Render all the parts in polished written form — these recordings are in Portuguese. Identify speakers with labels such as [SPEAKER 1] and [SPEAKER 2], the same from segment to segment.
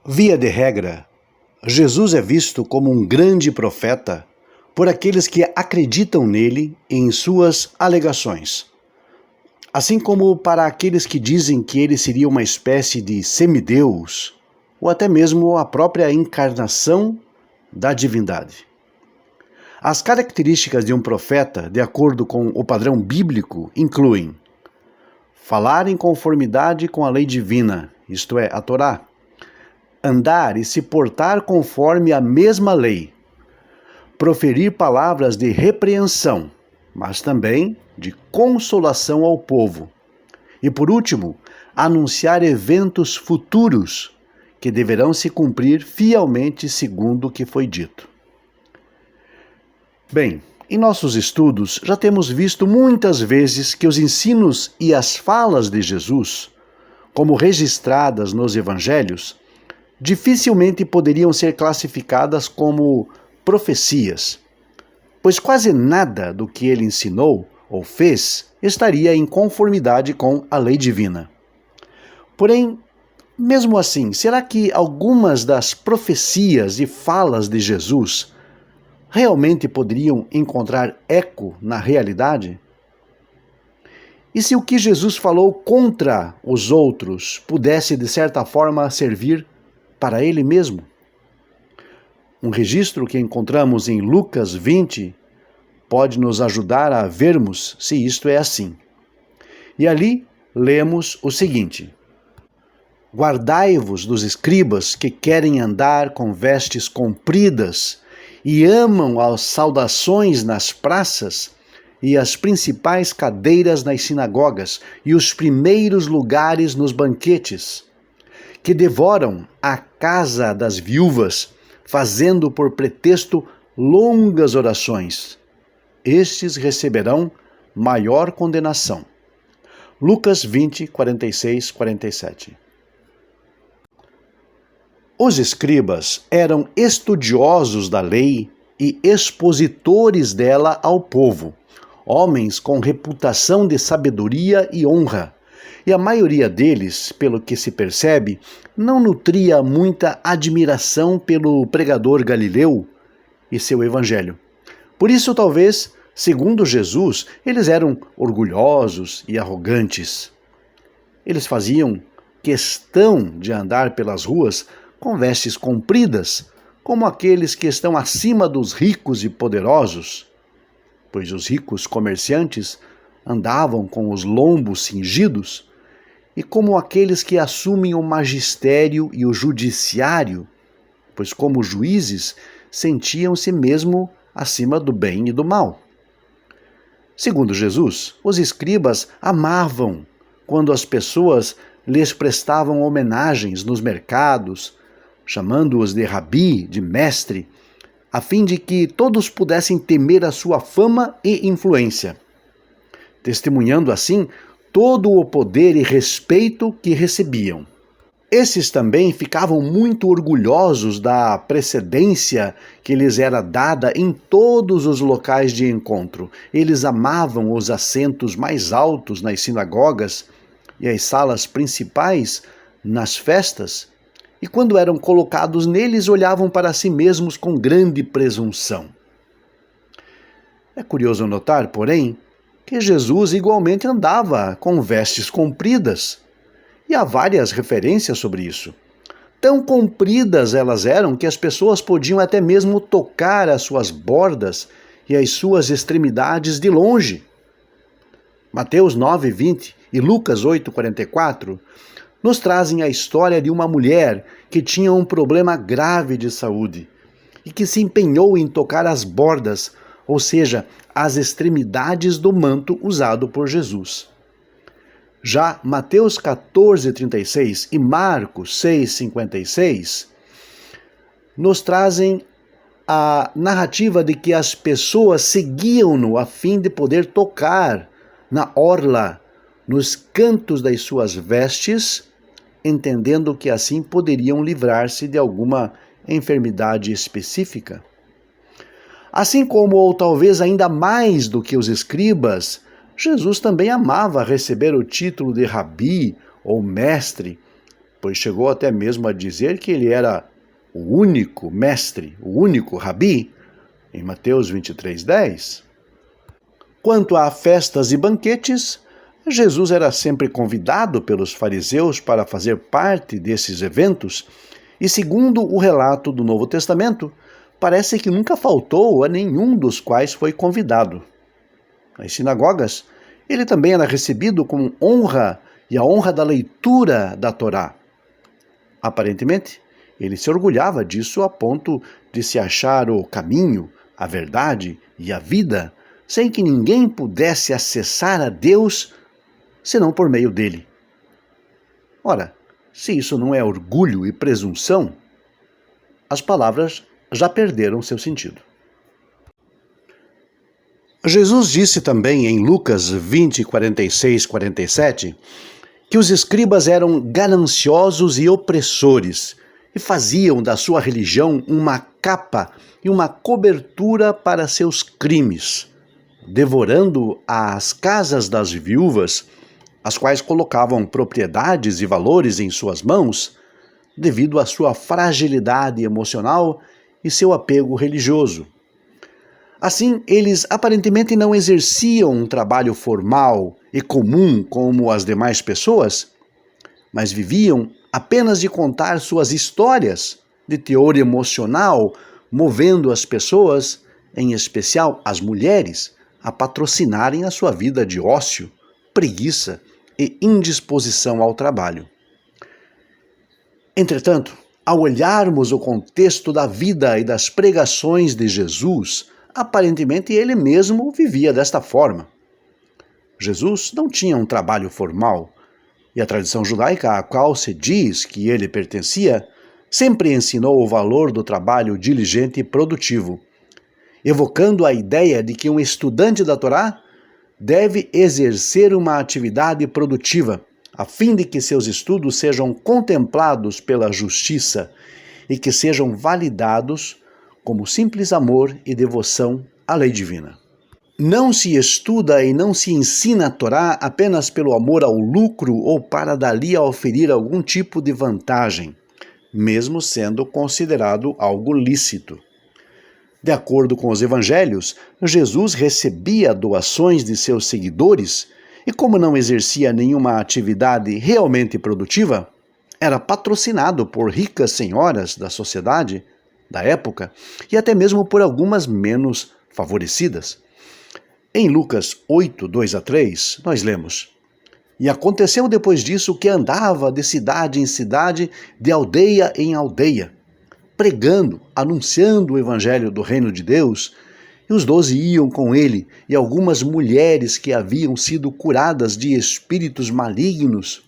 [SPEAKER 1] Via de regra, Jesus é visto como um grande profeta por aqueles que acreditam nele e em suas alegações, assim como para aqueles que dizem que ele seria uma espécie de semideus ou até mesmo a própria encarnação da divindade. As características de um profeta, de acordo com o padrão bíblico, incluem falar em conformidade com a lei divina, isto é, a Torá, andar e se portar conforme a mesma lei, proferir palavras de repreensão, mas também de consolação ao povo, e por último, anunciar eventos futuros que deverão se cumprir fielmente segundo o que foi dito. Bem, em nossos estudos já temos visto muitas vezes que os ensinos e as falas de Jesus, como registradas nos evangelhos, dificilmente poderiam ser classificadas como profecias, pois quase nada do que ele ensinou ou fez estaria em conformidade com a lei divina. Porém, mesmo assim, será que algumas das profecias e falas de Jesus realmente poderiam encontrar eco na realidade? E se o que Jesus falou contra os outros pudesse, de certa forma, servir para ele mesmo? Um registro que encontramos em Lucas 20 pode nos ajudar a vermos se isto é assim. E ali lemos o seguinte: guardai-vos dos escribas que querem andar com vestes compridas e amam as saudações nas praças e as principais cadeiras nas sinagogas e os primeiros lugares nos banquetes, que devoram a casa das viúvas, fazendo por pretexto longas orações. Estes receberão maior condenação. Lucas 20, 46, 47. Os escribas eram estudiosos da lei e expositores dela ao povo, homens com reputação de sabedoria e honra. E a maioria deles, pelo que se percebe, não nutria muita admiração pelo pregador Galileu e seu evangelho. Por isso, talvez, segundo Jesus, eles eram orgulhosos e arrogantes. Eles faziam questão de andar pelas ruas com vestes compridas, como aqueles que estão acima dos ricos e poderosos, pois os ricos comerciantes andavam com os lombos cingidos, e como aqueles que assumem o magistério e o judiciário, pois como juízes sentiam-se mesmo acima do bem e do mal. Segundo Jesus, os escribas amavam quando as pessoas lhes prestavam homenagens nos mercados, chamando-os de rabi, de mestre, a fim de que todos pudessem temer a sua fama e influência, testemunhando assim todo o poder e respeito que recebiam. Esses também ficavam muito orgulhosos da precedência que lhes era dada em todos os locais de encontro. Eles amavam os assentos mais altos nas sinagogas e as salas principais nas festas, e quando eram colocados neles, olhavam para si mesmos com grande presunção. É curioso notar, porém, que Jesus igualmente andava com vestes compridas, e há várias referências sobre isso. Tão compridas elas eram que as pessoas podiam até mesmo tocar as suas bordas e as suas extremidades de longe. Mateus 9:20 e Lucas 8:44 nos trazem a história de uma mulher que tinha um problema grave de saúde e que se empenhou em tocar as bordas, ou seja, as extremidades do manto usado por Jesus. Já Mateus 14:36 e Marcos 6:56 nos trazem a narrativa de que as pessoas seguiam-no a fim de poder tocar na orla, nos cantos das suas vestes, entendendo que assim poderiam livrar-se de alguma enfermidade específica. Assim como, ou talvez ainda mais do que os escribas, Jesus também amava receber o título de rabi ou mestre, pois chegou até mesmo a dizer que ele era o único mestre, o único rabi, em Mateus 23:10. Quanto a festas e banquetes, Jesus era sempre convidado pelos fariseus para fazer parte desses eventos, e segundo o relato do Novo Testamento, parece que nunca faltou a nenhum dos quais foi convidado. Nas sinagogas, ele também era recebido com honra e a honra da leitura da Torá. Aparentemente, ele se orgulhava disso a ponto de se achar o caminho, a verdade e a vida, sem que ninguém pudesse acessar a Deus senão por meio dele. Ora, se isso não é orgulho e presunção, as palavras já perderam seu sentido. Jesus disse também em Lucas 20, 46, 47, que os escribas eram gananciosos e opressores e faziam da sua religião uma capa e uma cobertura para seus crimes, devorando as casas das viúvas, as quais colocavam propriedades e valores em suas mãos, devido à sua fragilidade emocional e seu apego religioso. Assim, eles aparentemente não exerciam um trabalho formal e comum como as demais pessoas, mas viviam apenas de contar suas histórias de teor emocional, movendo as pessoas, em especial as mulheres, a patrocinarem a sua vida de ócio, preguiça e indisposição ao trabalho. Entretanto, ao olharmos o contexto da vida e das pregações de Jesus, aparentemente ele mesmo vivia desta forma. Jesus não tinha um trabalho formal, e a tradição judaica à qual se diz que ele pertencia sempre ensinou o valor do trabalho diligente e produtivo, evocando a ideia de que um estudante da Torá deve exercer uma atividade produtiva, a fim de que seus estudos sejam contemplados pela justiça e que sejam validados como simples amor e devoção à lei divina. Não se estuda e não se ensina a Torá apenas pelo amor ao lucro ou para dali oferir algum tipo de vantagem, mesmo sendo considerado algo lícito. De acordo com os evangelhos, Jesus recebia doações de seus seguidores e, como não exercia nenhuma atividade realmente produtiva, era patrocinado por ricas senhoras da sociedade da época e até mesmo por algumas menos favorecidas. Em Lucas 8, 2-3, nós lemos: E aconteceu depois disso que andava de cidade em cidade, de aldeia em aldeia, pregando, anunciando o evangelho do reino de Deus, e os 12 iam com ele, e algumas mulheres que haviam sido curadas de espíritos malignos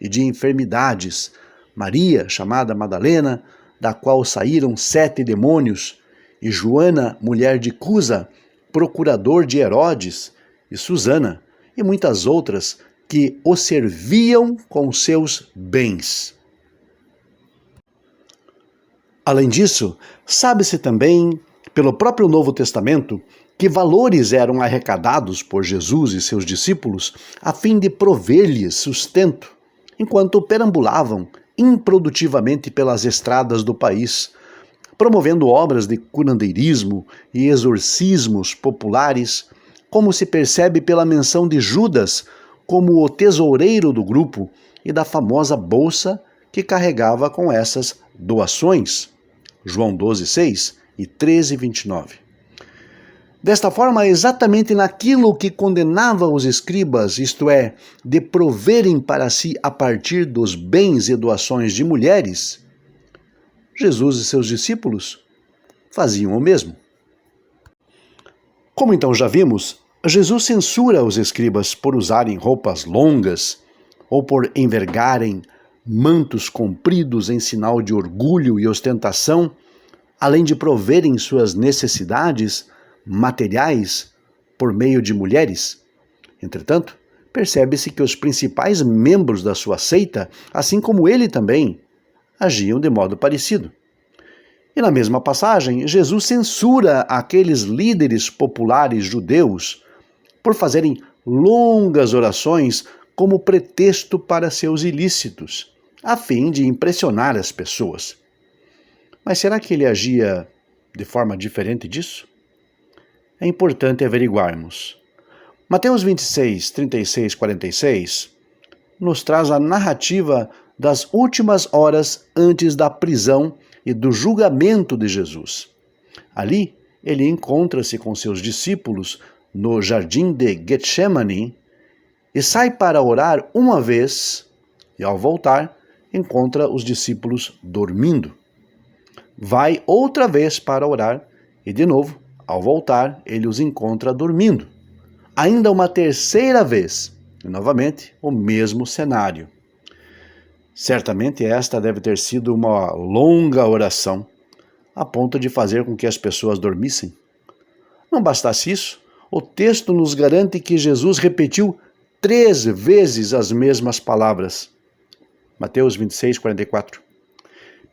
[SPEAKER 1] e de enfermidades, Maria, chamada Madalena, da qual saíram 7 demônios, e Joana, mulher de Cusa, procurador de Herodes, e Susana, e muitas outras que o serviam com seus bens. Além disso, sabe-se também, pelo próprio Novo Testamento, que valores eram arrecadados por Jesus e seus discípulos a fim de prover-lhes sustento, enquanto perambulavam improdutivamente pelas estradas do país, promovendo obras de curandeirismo e exorcismos populares, como se percebe pela menção de Judas como o tesoureiro do grupo e da famosa bolsa que carregava com essas doações. João 12:6 e 13:29. Desta forma, exatamente naquilo que condenava os escribas, isto é, de proverem para si a partir dos bens e doações de mulheres, Jesus e seus discípulos faziam o mesmo. Como então já vimos, Jesus censura os escribas por usarem roupas longas ou por envergarem mantos compridos em sinal de orgulho e ostentação, além de proverem suas necessidades materiais por meio de mulheres. Entretanto, percebe-se que os principais membros da sua seita, assim como ele também, agiam de modo parecido. E na mesma passagem, Jesus censura aqueles líderes populares judeus por fazerem longas orações como pretexto para seus ilícitos, a fim de impressionar as pessoas. Mas será que ele agia de forma diferente disso? É importante averiguarmos. Mateus 26, 36, 46 nos traz a narrativa das últimas horas antes da prisão e do julgamento de Jesus. Ali, ele encontra-se com seus discípulos no jardim de Getsemane e sai para orar uma vez e, ao voltar, encontra os discípulos dormindo. Vai outra vez para orar e, de novo, ao voltar, ele os encontra dormindo. Ainda uma terceira vez e, novamente, o mesmo cenário. Certamente esta deve ter sido uma longa oração, a ponto de fazer com que as pessoas dormissem. Não bastasse isso, o texto nos garante que Jesus repetiu 3 vezes as mesmas palavras. Mateus 26, 44.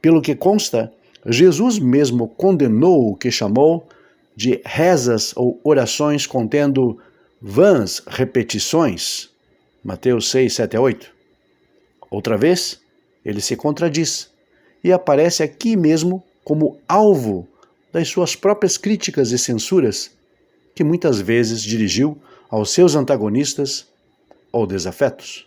[SPEAKER 1] Pelo que consta, Jesus mesmo condenou o que chamou de rezas ou orações contendo vãs repetições. Mateus 6, 7 a 8. Outra vez, ele se contradiz e aparece aqui mesmo como alvo das suas próprias críticas e censuras, que muitas vezes dirigiu aos seus antagonistas ou desafetos.